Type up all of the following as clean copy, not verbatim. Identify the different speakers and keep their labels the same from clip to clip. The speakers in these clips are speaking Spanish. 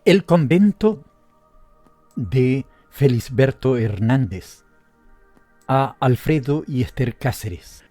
Speaker 1: El convento de Felisberto Hernández, a Alfredo y Esther Cáceres.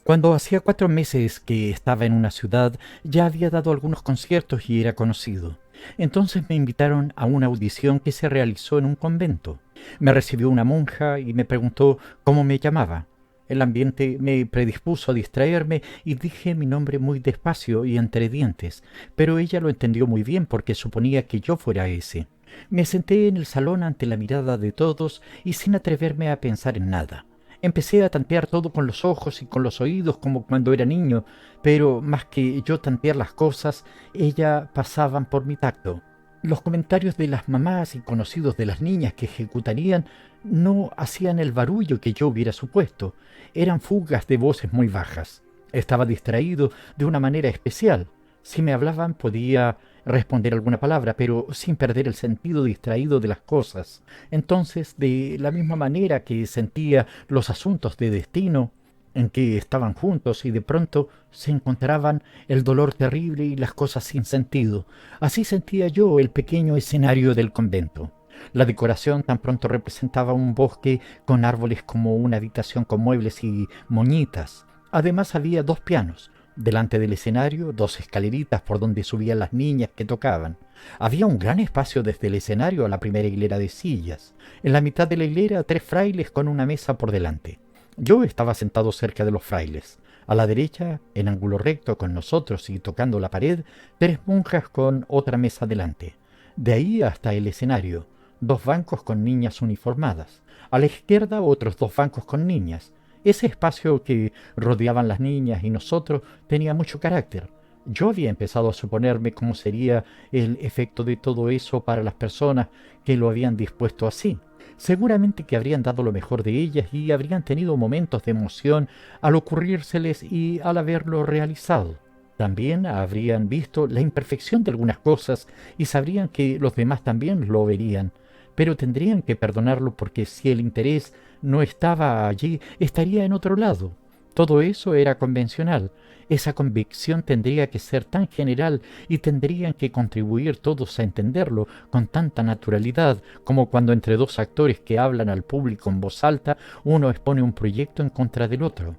Speaker 1: Cuando hacía 4 meses que estaba en una ciudad, ya había dado algunos conciertos y era conocido. Entonces me invitaron a una audición que se realizó en un convento. Me recibió una monja y me preguntó cómo me llamaba. El ambiente me predispuso a distraerme y dije mi nombre muy despacio y entre dientes, pero ella lo entendió muy bien porque suponía que yo fuera ese. Me senté en el salón ante la mirada de todos y sin atreverme a pensar en nada. Empecé a tantear todo con los ojos y con los oídos como cuando era niño, pero más que yo tantear las cosas, ellas pasaban por mi tacto. Los comentarios de las mamás y conocidos de las niñas que ejecutarían no hacían el barullo que yo hubiera supuesto. Eran fugas de voces muy bajas. Estaba distraído de una manera especial. Si me hablaban podía responder alguna palabra, pero sin perder el sentido distraído de las cosas. Entonces, de la misma manera que sentía los asuntos de destino, en que estaban juntos y de pronto se encontraban el dolor terrible y las cosas sin sentido, así sentía yo el pequeño escenario del convento. La decoración tan pronto representaba un bosque con árboles como una habitación con muebles y moñitas. Además había 2 pianos. Delante del escenario, 2 escaleritas por donde subían las niñas que tocaban. Había un gran espacio desde el escenario a la primera hilera de sillas. En la mitad de la hilera, 3 frailes con una mesa por delante. Yo estaba sentado cerca de los frailes. A la derecha, en ángulo recto con nosotros y tocando la pared, 3 monjas con otra mesa delante. De ahí hasta el escenario, 2 bancos con niñas uniformadas. A la izquierda, otros 2 bancos con niñas. Ese espacio que rodeaban las niñas y nosotros tenía mucho carácter. Yo había empezado a suponerme cómo sería el efecto de todo eso para las personas que lo habían dispuesto así. Seguramente que habrían dado lo mejor de ellas y habrían tenido momentos de emoción al ocurrírseles y al haberlo realizado. También habrían visto la imperfección de algunas cosas y sabrían que los demás también lo verían, pero tendrían que perdonarlo porque si el interés no estaba allí, estaría en otro lado. Todo eso era convencional. Esa convicción tendría que ser tan general y tendrían que contribuir todos a entenderlo con tanta naturalidad como cuando entre 2 actores que hablan al público en voz alta, uno expone un proyecto en contra del otro.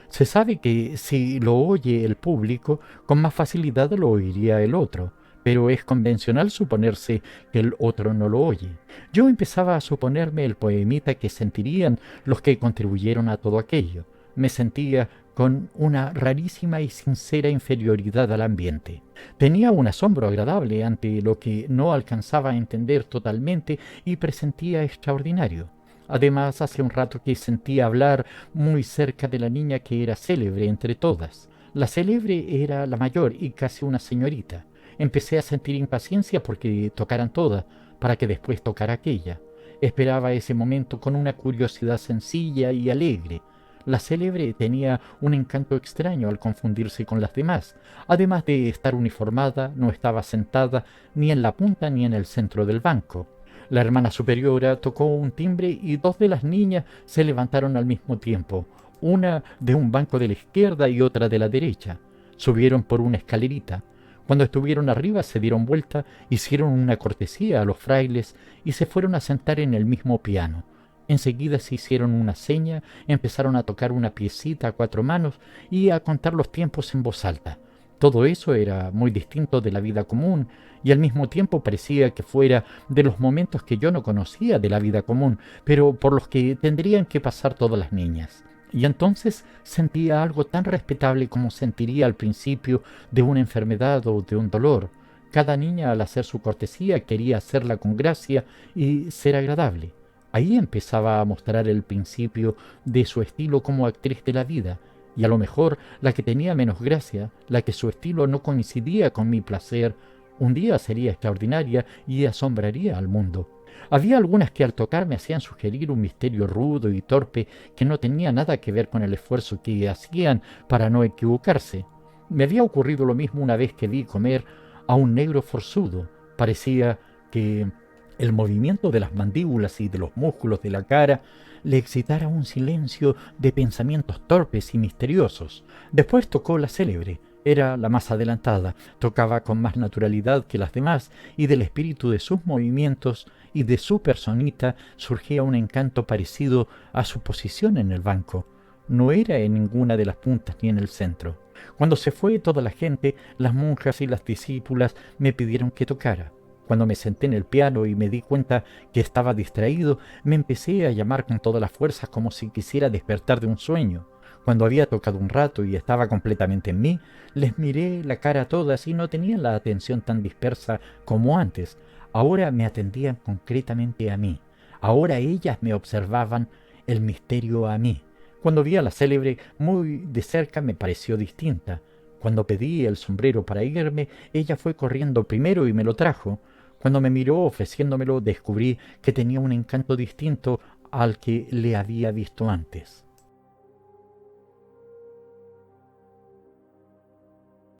Speaker 1: Se sabe que si lo oye el público, con más facilidad lo oiría el otro, pero es convencional suponerse que el otro no lo oye. Yo empezaba a suponerme el poemita que sentirían los que contribuyeron a todo aquello. Me sentía con una rarísima y sincera inferioridad al ambiente. Tenía un asombro agradable ante lo que no alcanzaba a entender totalmente y presentía extraordinario. Además, hace un rato que sentía hablar muy cerca de la niña que era célebre entre todas. La célebre era la mayor y casi una señorita. Empecé a sentir impaciencia porque tocaran todas, para que después tocara aquella. Esperaba ese momento con una curiosidad sencilla y alegre. La célebre tenía un encanto extraño al confundirse con las demás. Además de estar uniformada, no estaba sentada ni en la punta ni en el centro del banco. La hermana superiora tocó un timbre y 2 de las niñas se levantaron al mismo tiempo, una de un banco de la izquierda y otra de la derecha. Subieron por una escalerita. Cuando estuvieron arriba se dieron vuelta, hicieron una cortesía a los frailes y se fueron a sentar en el mismo piano. Enseguida se hicieron una seña, empezaron a tocar una piecita a 4 manos y a contar los tiempos en voz alta. Todo eso era muy distinto de la vida común y al mismo tiempo parecía que fuera de los momentos que yo no conocía de la vida común, pero por los que tendrían que pasar todas las niñas. Y entonces sentía algo tan respetable como sentiría al principio de una enfermedad o de un dolor. Cada niña al hacer su cortesía quería hacerla con gracia y ser agradable. Ahí empezaba a mostrar el principio de su estilo como actriz de la vida, y a lo mejor la que tenía menos gracia, la que su estilo no coincidía con mi placer, un día sería extraordinaria y asombraría al mundo. Había algunas que al tocar me hacían sugerir un misterio rudo y torpe que no tenía nada que ver con el esfuerzo que hacían para no equivocarse. Me había ocurrido lo mismo una vez que vi comer a un negro forzudo. Parecía que el movimiento de las mandíbulas y de los músculos de la cara le excitara un silencio de pensamientos torpes y misteriosos. Después tocó la célebre. Era la más adelantada, tocaba con más naturalidad que las demás, y del espíritu de sus movimientos y de su personita surgía un encanto parecido a su posición en el banco. No era en ninguna de las puntas ni en el centro. Cuando se fue toda la gente, las monjas y las discípulas me pidieron que tocara. Cuando me senté en el piano y me di cuenta que estaba distraído, me empecé a llamar con todas las fuerzas como si quisiera despertar de un sueño. Cuando había tocado un rato y estaba completamente en mí, les miré la cara a todas y no tenía la atención tan dispersa como antes. Ahora me atendían concretamente a mí. Ahora ellas me observaban el misterio a mí. Cuando vi a la célebre muy de cerca me pareció distinta. Cuando pedí el sombrero para irme, ella fue corriendo primero y me lo trajo. Cuando me miró ofreciéndomelo, descubrí que tenía un encanto distinto al que le había visto antes.